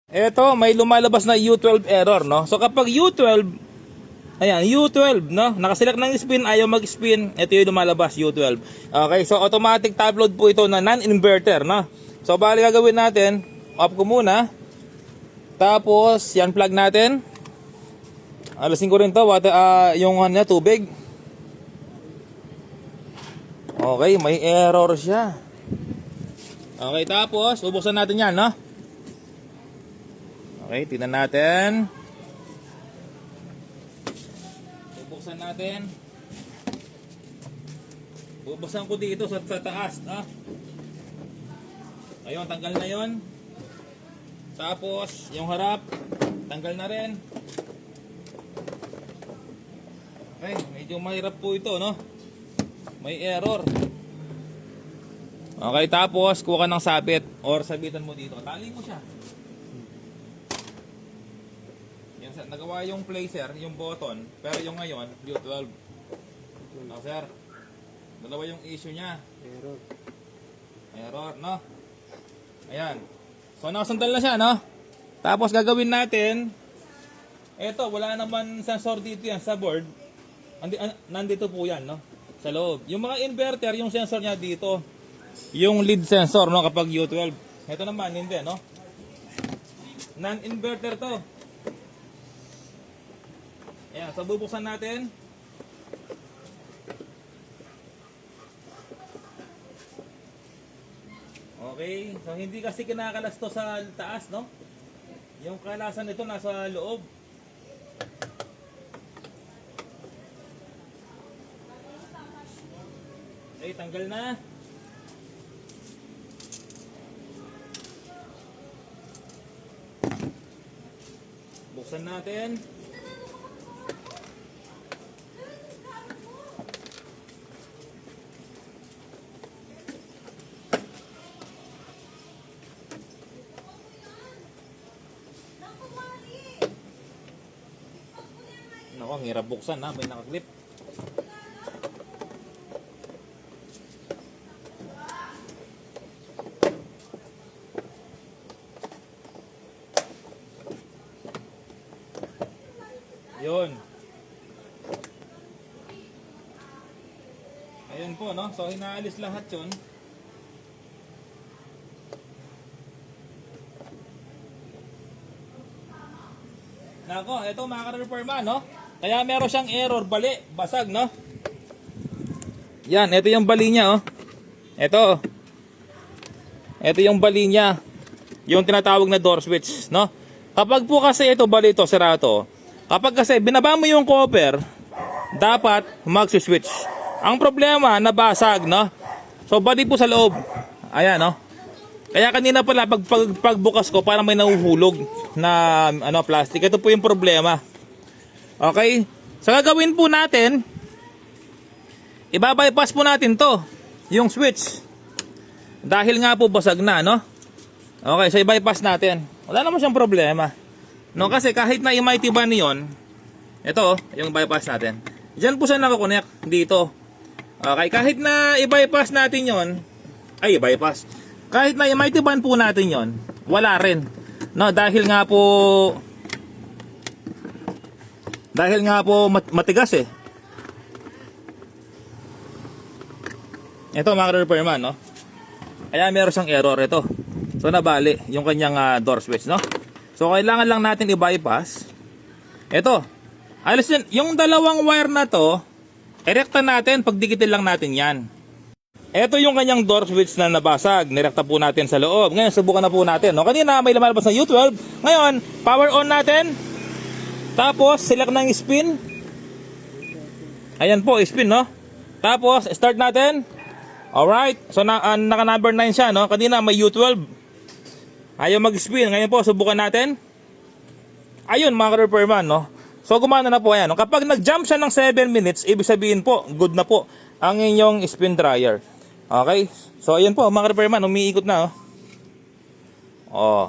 Eto, may lumalabas na U12 error, no? So kapag U12, ayan, U12, no? Nakaselect ng spin, ayaw mag-spin, ito yung lumalabas, U12. Okay, so automatic top load po ito na non-inverter, no? So bali gagawin natin, off ko muna. Tapos, yan plug natin. Alasin ko rin to, yung ano, tubig. Okay, may error siya. Okay, tapos, bubuksan natin yan, no? Okay, tingnan natin. Bubuksan natin. Bubuksan ko dito sa taas, no? Ayun, tanggal na yon. Tapos, yung harap, tanggal na rin. Okay, medyo mahirap po ito, no? May error. Okay, tapos, kuha ka ng sabit or sabitan mo dito. Tali mo siya. Yan, sir. Nagawa yung placer, yung button, pero yung ngayon, U12. No, sir. Dalawa yung issue niya. Error, no? Ayan. So, nakasandal na siya, no? Tapos, gagawin natin, eto, wala naman sensor dito yan sa board. Nandito po yan, no? Sa loob. Yung mga inverter, yung sensor niya dito. Yung lead sensor, no? Kapag U12. Ito naman, hindi, no? Non-inverter to. Ayan, so bubuksan natin. Okay, so hindi kasi kinakalas to sa taas, no? Yung kalasan nito nasa loob. Okay, tanggal na. Buksan natin. Nako, ang hirap buksan, ha? May nakaklip. Yun. Ayun po, no? So, hinaalis lahat yun. Nako, ito mga ka-repairman, no? Kaya meron siyang error, bali, basag, no? Yan, ito yung bali niya, oh. Ito. Ito yung bali niya. Yung tinatawag na door switch, no? Kapag po kasi ito bali ito, sirato. Kapag kasi binaba mo yung copper, dapat mag-switch. Ang problema, nabasag, no? So, bali po sa loob. Ayan, no? Kaya kanina pala, pagbukas ko, parang may nahuhulog na ano, plastic. Ito po yung problema. Okay? So, gagawin po natin, ibabypass po natin to, yung switch. Dahil nga po basag na, no? Okay, so i-bypass natin. Wala naman siyang problema. No, kasi kahit na MIT ban yun, ito, yung bypass natin. Diyan po siya nakakonect, dito. Okay, kahit na i-bypass natin yon, i-bypass. Kahit na MIT ban po natin yon, wala rin. No, dahil nga po matigas eh. Ito mga repairman, no? Kaya meron siyang error ito. So nabali yung kanyang door switch, no? So kailangan lang natin i-bypass. Ito. Alis yun. Yung dalawang wire na to, erekta natin, pagdikitin lang natin yan. Ito yung kanyang door switch na nabasag. Nirekta po natin sa loob. Ngayon subukan na po natin, no? Kanina may lumalabas na U12. Ngayon, power on natin. Tapos select ng spin. Ayan po, spin, no? Tapos start natin. Alright, so naka number 9 siya, no? Kanina may U12. Ayaw mag-spin. Ngayon po, subukan natin. Ayun, mga repairman, no? So, gumana na po yan, no? Kapag nag-jump siya ng 7 minutes, ibig sabihin po, good na po ang inyong spin dryer. Okay? So, ayun po, mga repairman, umiikot na, oh. Oh.